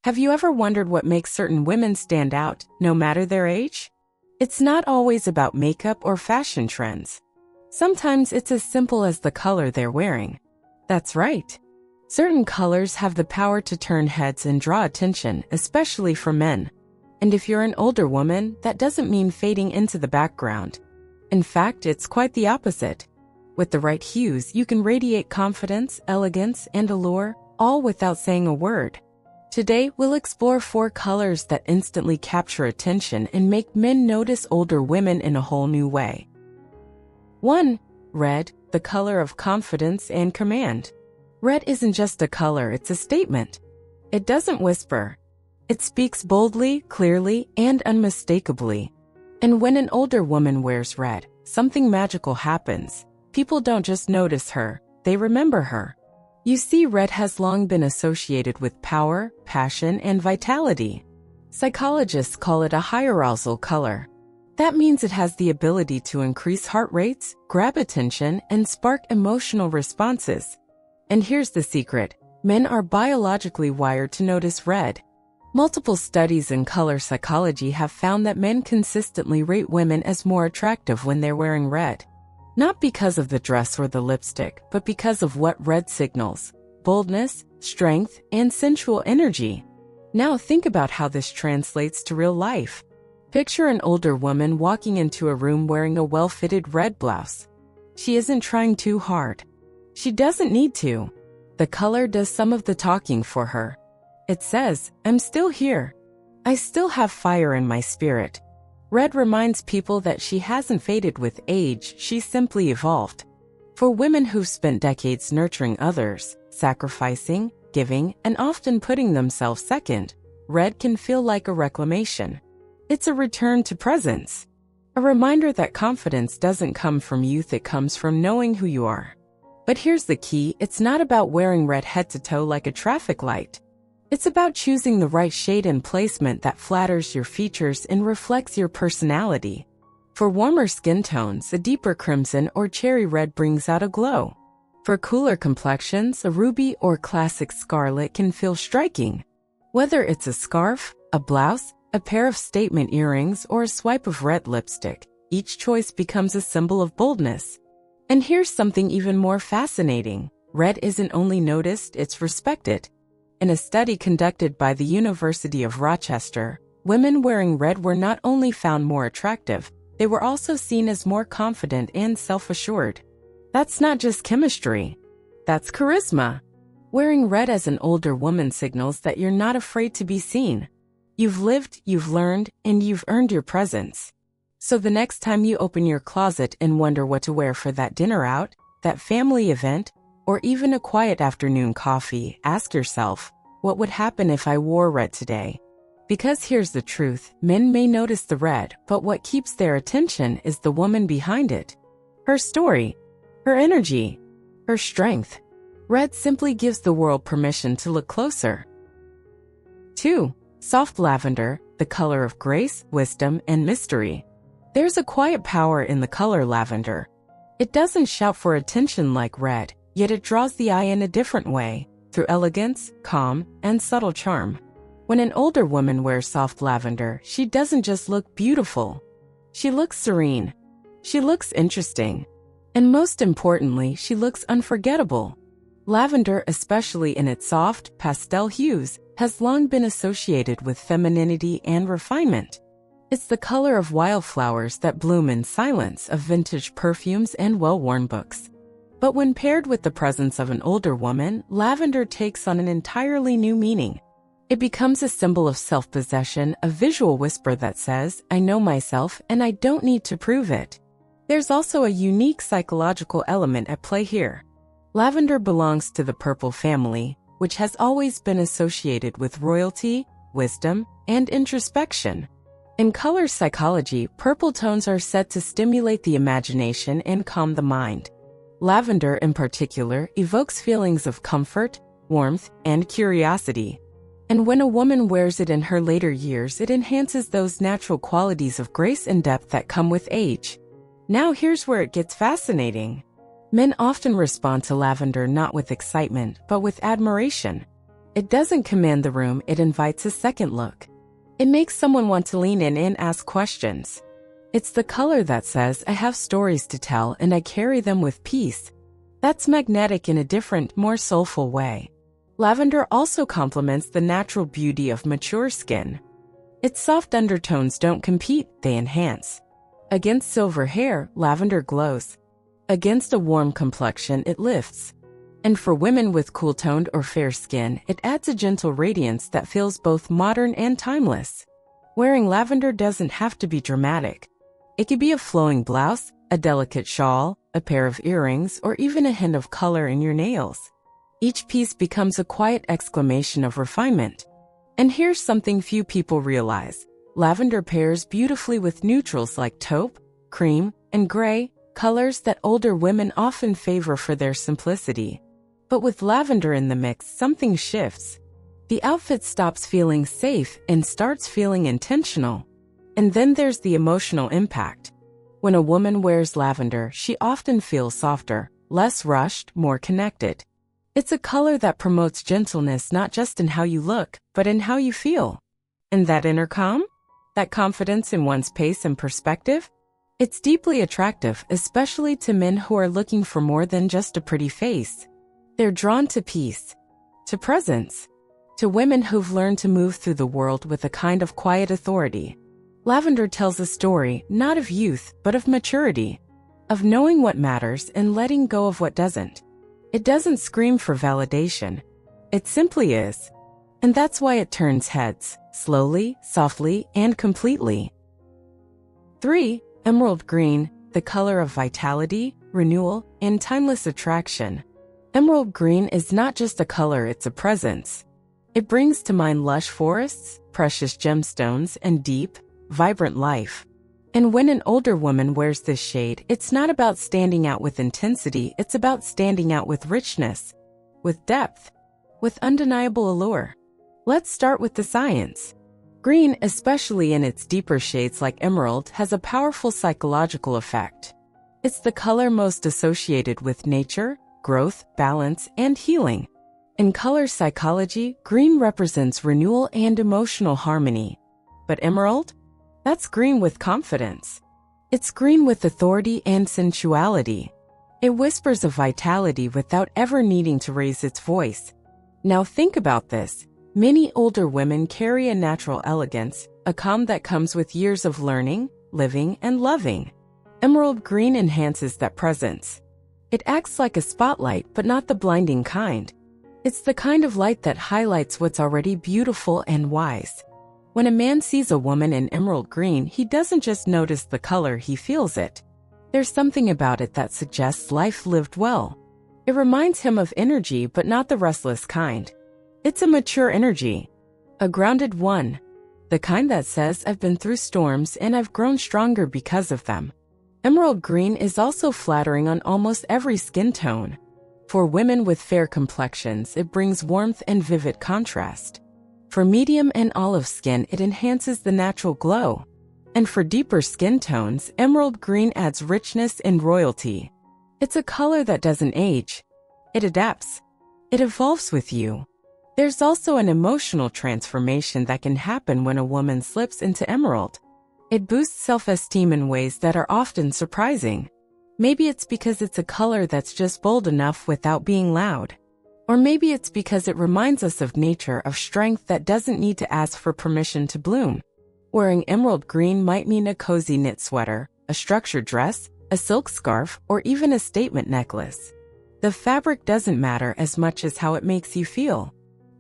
Have you ever wondered what makes certain women stand out, no matter their age? It's not always about makeup or fashion trends. Sometimes it's as simple as the color they're wearing. That's right. Certain colors have the power to turn heads and draw attention, especially for men. And if you're an older woman, that doesn't mean fading into the background. In fact, it's quite the opposite. With the right hues, you can radiate confidence, elegance, and allure, all without saying a word. Today, we'll explore 4 colors that instantly capture attention and make men notice older women in a whole new way. 1. Red, the color of confidence and command. Red isn't just a color, it's a statement. It doesn't whisper. It speaks boldly, clearly, and unmistakably. And when an older woman wears red, something magical happens. People don't just notice her, they remember her. You see, red has long been associated with power, passion, and vitality. Psychologists call it a high arousal color. That means it has the ability to increase heart rates, grab attention, and spark emotional responses. And here's the secret: men are biologically wired to notice red. Multiple studies in color psychology have found that men consistently rate women as more attractive when they're wearing red. Not because of the dress or the lipstick, but because of what red signals: boldness, strength, and sensual energy. Now think about how this translates to real life. Picture an older woman walking into a room wearing a well-fitted red blouse. She isn't trying too hard. She doesn't need to. The color does some of the talking for her. It says, "I'm still here. I still have fire in my spirit." Red reminds people that she hasn't faded with age, she's simply evolved. For women who've spent decades nurturing others, sacrificing, giving, and often putting themselves second, red can feel like a reclamation. It's a return to presence. A reminder that confidence doesn't come from youth, it comes from knowing who you are. But here's the key: it's not about wearing red head to toe like a traffic light. It's about choosing the right shade and placement that flatters your features and reflects your personality. For warmer skin tones, a deeper crimson or cherry red brings out a glow. For cooler complexions, a ruby or classic scarlet can feel striking. Whether it's a scarf, a blouse, a pair of statement earrings, or a swipe of red lipstick, each choice becomes a symbol of boldness. And here's something even more fascinating: red isn't only noticed, it's respected. In a study conducted by the University of Rochester, women wearing red were not only found more attractive, they were also seen as more confident and self-assured. That's not just chemistry. That's charisma. Wearing red as an older woman signals that you're not afraid to be seen. You've lived, you've learned, and you've earned your presence. So the next time you open your closet and wonder what to wear for that dinner out, that family event, or even a quiet afternoon coffee, ask yourself, what would happen if I wore red today? Because here's the truth: men may notice the red, but what keeps their attention is the woman behind it. Her story, her energy, her strength. Red simply gives the world permission to look closer. 2. Soft lavender, the color of grace, wisdom, and mystery. There's a quiet power in the color lavender. It doesn't shout for attention like red, yet it draws the eye in a different way, through elegance, calm, and subtle charm. When an older woman wears soft lavender, she doesn't just look beautiful. She looks serene. She looks interesting. And most importantly, she looks unforgettable. Lavender, especially in its soft, pastel hues, has long been associated with femininity and refinement. It's the color of wildflowers that bloom in silence, of vintage perfumes and well-worn books. But when paired with the presence of an older woman, lavender takes on an entirely new meaning. It becomes a symbol of self-possession, a visual whisper that says, "I know myself and I don't need to prove it." There's also a unique psychological element at play here. Lavender belongs to the purple family, which has always been associated with royalty, wisdom, and introspection. In color psychology, purple tones are said to stimulate the imagination and calm the mind. Lavender, in particular, evokes feelings of comfort, warmth, and curiosity. And when a woman wears it in her later years, it enhances those natural qualities of grace and depth that come with age. Now here's where it gets fascinating. Men often respond to lavender not with excitement, but with admiration. It doesn't command the room, it invites a second look. It makes someone want to lean in and ask questions. It's the color that says, I have stories to tell and I carry them with peace. That's magnetic in a different, more soulful way. Lavender also complements the natural beauty of mature skin. Its soft undertones don't compete, they enhance. Against silver hair, lavender glows. Against a warm complexion, it lifts. And for women with cool-toned or fair skin, it adds a gentle radiance that feels both modern and timeless. Wearing lavender doesn't have to be dramatic. It could be a flowing blouse, a delicate shawl, a pair of earrings, or even a hint of color in your nails. Each piece becomes a quiet exclamation of refinement. And here's something few people realize. Lavender pairs beautifully with neutrals like taupe, cream, and gray, colors that older women often favor for their simplicity. But with lavender in the mix, something shifts. The outfit stops feeling safe and starts feeling intentional. And then there's the emotional impact. When a woman wears lavender, she often feels softer, less rushed, more connected. It's a color that promotes gentleness not just in how you look, but in how you feel. And that inner calm? That confidence in one's pace and perspective? It's deeply attractive, especially to men who are looking for more than just a pretty face. They're drawn to peace, to presence, to women who've learned to move through the world with a kind of quiet authority. Lavender tells a story, not of youth, but of maturity, of knowing what matters and letting go of what doesn't. It doesn't scream for validation. It simply is. And that's why it turns heads, slowly, softly, and completely. 3. Emerald green, the color of vitality, renewal, and timeless attraction. Emerald green is not just a color, it's a presence. It brings to mind lush forests, precious gemstones, and deep, vibrant life. And when an older woman wears this shade, it's not about standing out with intensity, it's about standing out with richness, with depth, with undeniable allure. Let's start with the science. Green, especially in its deeper shades like emerald, has a powerful psychological effect. It's the color most associated with nature, growth, balance, and healing. In color psychology, green represents renewal and emotional harmony. But emerald? That's green with confidence. It's green with authority and sensuality. It whispers of vitality without ever needing to raise its voice. Now think about this. Many older women carry a natural elegance, a calm that comes with years of learning, living, and loving. Emerald green enhances that presence. It acts like a spotlight, but not the blinding kind. It's the kind of light that highlights what's already beautiful and wise. When a man sees a woman in emerald green, he doesn't just notice the color, he feels it. There's something about it that suggests life lived well. It reminds him of energy, but not the restless kind. It's a mature energy, a grounded one, the kind that says, I've been through storms and I've grown stronger because of them. Emerald green is also flattering on almost every skin tone. For women with fair complexions, it brings warmth and vivid contrast. For medium and olive skin, it enhances the natural glow. And for deeper skin tones, emerald green adds richness and royalty. It's a color that doesn't age. It adapts. It evolves with you. There's also an emotional transformation that can happen when a woman slips into emerald. It boosts self-esteem in ways that are often surprising. Maybe it's because it's a color that's just bold enough without being loud. Or maybe it's because it reminds us of nature, of strength that doesn't need to ask for permission to bloom. Wearing emerald green might mean a cozy knit sweater, a structured dress, a silk scarf, or even a statement necklace. The fabric doesn't matter as much as how it makes you feel.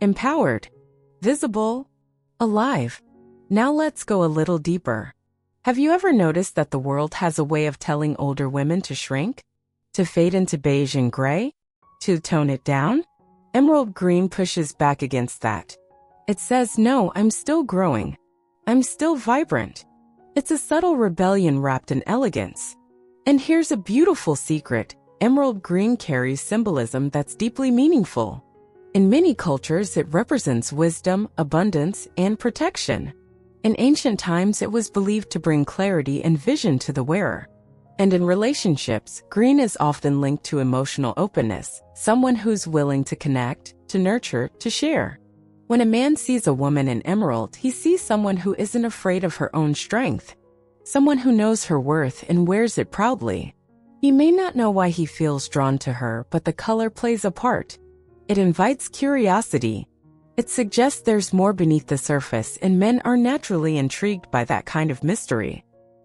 Empowered, visible, alive. Now let's go a little deeper. Have you ever noticed that the world has a way of telling older women to shrink? To fade into beige and gray? To tone it down? Emerald green pushes back against that. It says, no, I'm still growing. I'm still vibrant. It's a subtle rebellion wrapped in elegance. And here's a beautiful secret. Emerald green carries symbolism that's deeply meaningful. In many cultures, it represents wisdom, abundance, and protection. In ancient times, it was believed to bring clarity and vision to the wearer. And in relationships, green is often linked to emotional openness, someone who's willing to connect, to nurture, to share. When a man sees a woman in emerald, he sees someone who isn't afraid of her own strength, someone who knows her worth and wears it proudly. He may not know why he feels drawn to her, but the color plays a part. It invites curiosity. It suggests there's more beneath the surface, and men are naturally intrigued by that kind of mystery.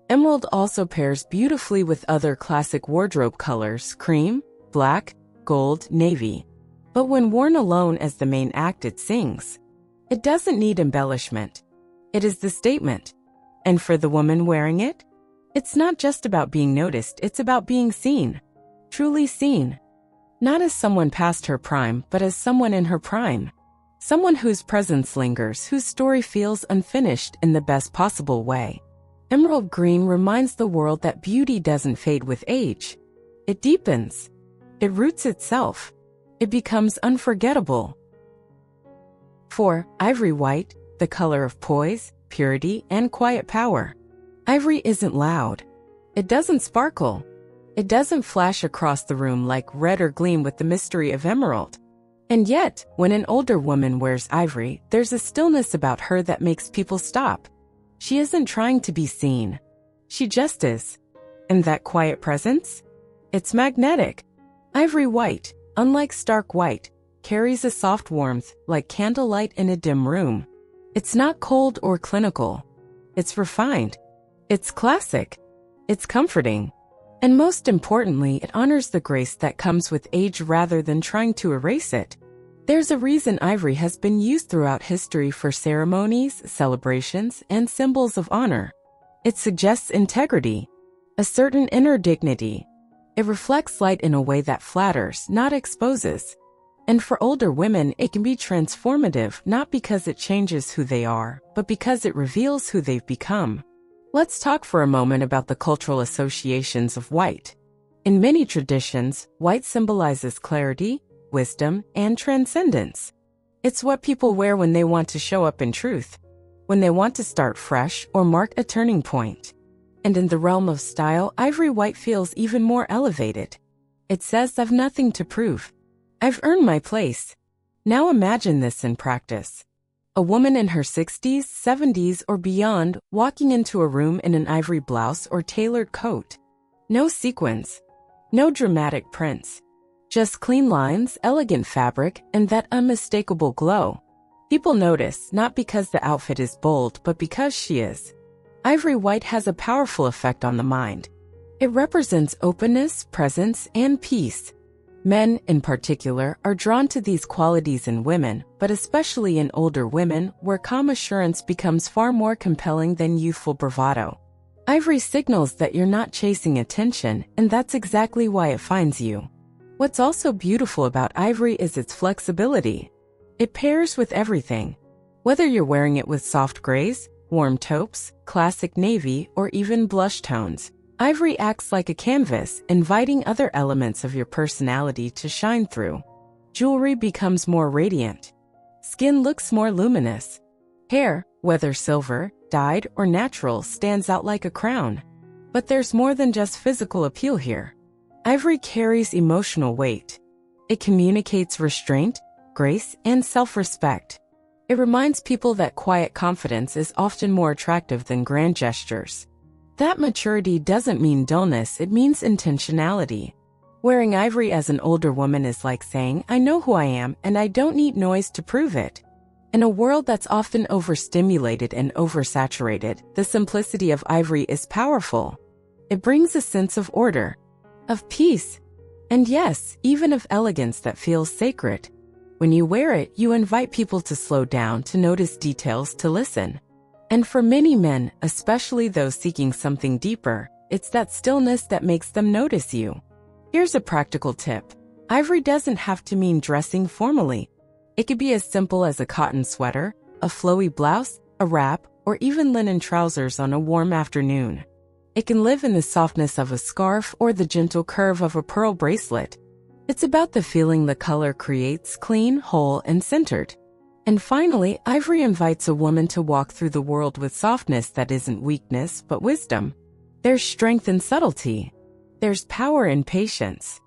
Emerald also pairs beautifully with other classic wardrobe colors: cream, black, gold, navy. But when worn alone as the main act, it sings. It doesn't need embellishment. It is the statement. And for the woman wearing it, it's not just about being noticed, it's about being seen. Truly seen. Not as someone past her prime, but as someone in her prime. Someone whose presence lingers, whose story feels unfinished in the best possible way. Emerald green reminds the world that beauty doesn't fade with age. It deepens. It roots itself. It becomes unforgettable. 4. Ivory white, the color of poise, purity, and quiet power. Ivory isn't loud. It doesn't sparkle. It doesn't flash across the room like red or gleam with the mystery of emerald. And yet, when an older woman wears ivory, there's a stillness about her that makes people stop. She isn't trying to be seen. She just is. And that quiet presence? It's magnetic. Ivory white, unlike stark white, carries a soft warmth like candlelight in a dim room. It's not cold or clinical. It's refined. It's classic. It's comforting. And most importantly, it honors the grace that comes with age rather than trying to erase it. There's a reason ivory has been used throughout history for ceremonies, celebrations, and symbols of honor. It suggests integrity, a certain inner dignity. It reflects light in a way that flatters, not exposes. And for older women, it can be transformative, not because it changes who they are, but because it reveals who they've become. Let's talk for a moment about the cultural associations of white. In many traditions, white symbolizes clarity, wisdom, and transcendence. It's what people wear when they want to show up in truth, when they want to start fresh or mark a turning point. And in the realm of style, ivory white feels even more elevated. It says, I've nothing to prove. I've earned my place. Now imagine this in practice. A woman in her 60s, 70s, or beyond walking into a room in an ivory blouse or tailored coat. No sequins. No dramatic prints. Just clean lines, elegant fabric, and that unmistakable glow. People notice, not because the outfit is bold, but because she is. Ivory white has a powerful effect on the mind. It represents openness, presence, and peace. Men, in particular, are drawn to these qualities in women, but especially in older women, where calm assurance becomes far more compelling than youthful bravado. Ivory signals that you're not chasing attention, and that's exactly why it finds you. What's also beautiful about ivory is its flexibility. It pairs with everything. Whether you're wearing it with soft grays, warm taupes, classic navy, or even blush tones, ivory acts like a canvas, inviting other elements of your personality to shine through. Jewelry becomes more radiant. Skin looks more luminous. Hair, whether silver, dyed, or natural, stands out like a crown. But there's more than just physical appeal here. Ivory carries emotional weight. It communicates restraint, grace, and self-respect. It reminds people that quiet confidence is often more attractive than grand gestures. That maturity doesn't mean dullness, it means intentionality. Wearing ivory as an older woman is like saying, I know who I am, and I don't need noise to prove it. In a world that's often overstimulated and oversaturated, the simplicity of ivory is powerful. It brings a sense of order, of peace, and yes, even of elegance that feels sacred. When you wear it, you invite people to slow down, to notice details, to listen. And for many men, especially those seeking something deeper, it's that stillness that makes them notice you. Here's a practical tip. Ivory doesn't have to mean dressing formally. It could be as simple as a cotton sweater, a flowy blouse, a wrap, or even linen trousers on a warm afternoon. It can live in the softness of a scarf or the gentle curve of a pearl bracelet. It's about the feeling the color creates, clean, whole, and centered. And finally, ivory invites a woman to walk through the world with softness that isn't weakness, but wisdom. There's strength in subtlety. There's power in patience.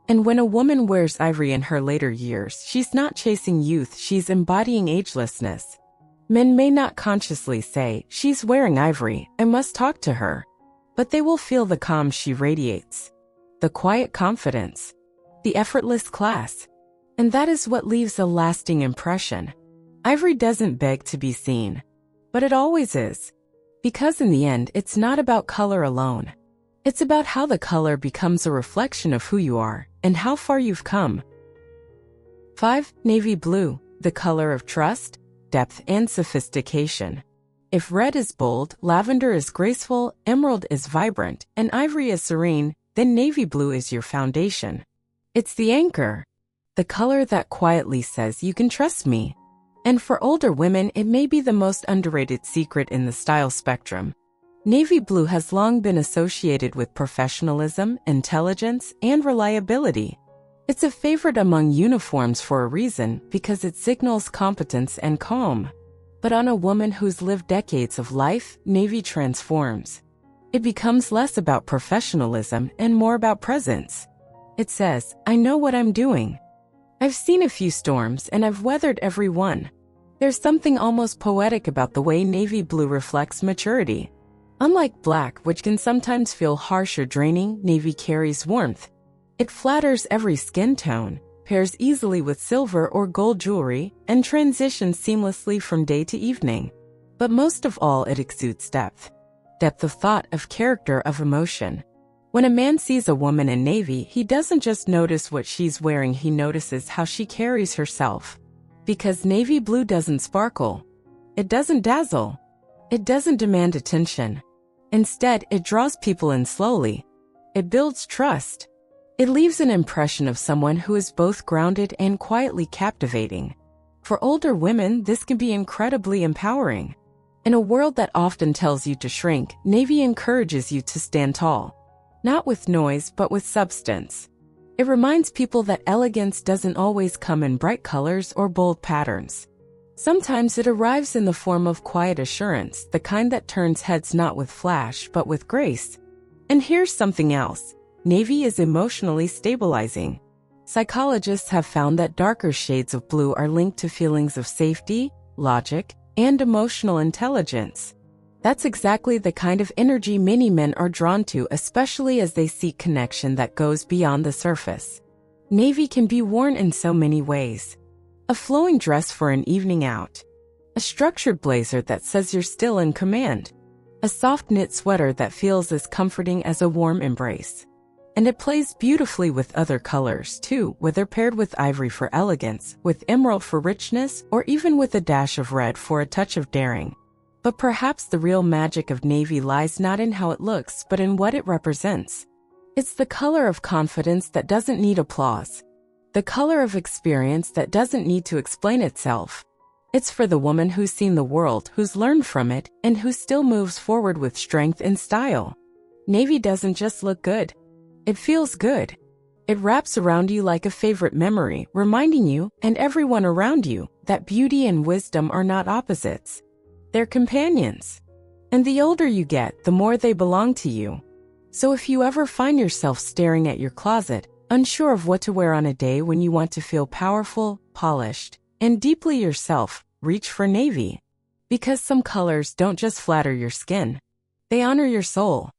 And when a woman wears ivory in her later years, she's not chasing youth, she's embodying agelessness. Men may not consciously say, "She's wearing ivory, I must talk to her." But they will feel the calm she radiates, the quiet confidence, the effortless class. And that is what leaves a lasting impression. Ivory doesn't beg to be seen, but it always is. Because in the end, it's not about color alone. It's about how the color becomes a reflection of who you are and how far you've come. 5. Navy blue, the color of trust, depth, and sophistication. If red is bold, lavender is graceful, emerald is vibrant, and ivory is serene, then navy blue is your foundation. It's the anchor, the color that quietly says, "You can trust me." And for older women, it may be the most underrated secret in the style spectrum. Navy blue has long been associated with professionalism, intelligence, and reliability. It's a favorite among uniforms for a reason, because it signals competence and calm. But on a woman who's lived decades of life, navy transforms. It becomes less about professionalism and more about presence. It says, "I know what I'm doing. I've seen a few storms and I've weathered every one." There's something almost poetic about the way navy blue reflects maturity. Unlike black, which can sometimes feel harsh or draining, navy carries warmth. It flatters every skin tone, pairs easily with silver or gold jewelry, and transitions seamlessly from day to evening. But most of all, it exudes depth. Depth of thought, of character, of emotion. When a man sees a woman in navy, he doesn't just notice what she's wearing, he notices how she carries herself. Because navy blue doesn't sparkle. It doesn't dazzle. It doesn't demand attention. Instead, it draws people in slowly. It builds trust. It leaves an impression of someone who is both grounded and quietly captivating. For older women, this can be incredibly empowering. In a world that often tells you to shrink, navy encourages you to stand tall. Not with noise, but with substance. It reminds people that elegance doesn't always come in bright colors or bold patterns. Sometimes it arrives in the form of quiet assurance, the kind that turns heads not with flash, but with grace. And here's something else. Navy is emotionally stabilizing. Psychologists have found that darker shades of blue are linked to feelings of safety, logic, and emotional intelligence. That's exactly the kind of energy many men are drawn to, especially as they seek connection that goes beyond the surface. Navy can be worn in so many ways. A flowing dress for an evening out. A structured blazer that says you're still in command. A soft knit sweater that feels as comforting as a warm embrace. And it plays beautifully with other colors too, whether paired with ivory for elegance, with emerald for richness, or even with a dash of red for a touch of daring. But perhaps the real magic of navy lies not in how it looks, but in what it represents. It's the color of confidence that doesn't need applause. The color of experience that doesn't need to explain itself. It's for the woman who's seen the world, who's learned from it, and who still moves forward with strength and style. Navy doesn't just look good. It feels good. It wraps around you like a favorite memory, reminding you, and everyone around you, that beauty and wisdom are not opposites. They're companions. And the older you get, the more they belong to you. So if you ever find yourself staring at your closet, unsure of what to wear on a day when you want to feel powerful, polished, and deeply yourself, reach for navy. Because some colors don't just flatter your skin. They honor your soul.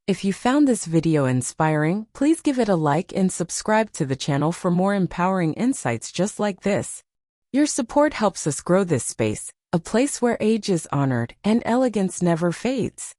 If you found this video inspiring, please give it a like and subscribe to the channel for more empowering insights just like this. Your support helps us grow this space, a place where age is honored and elegance never fades.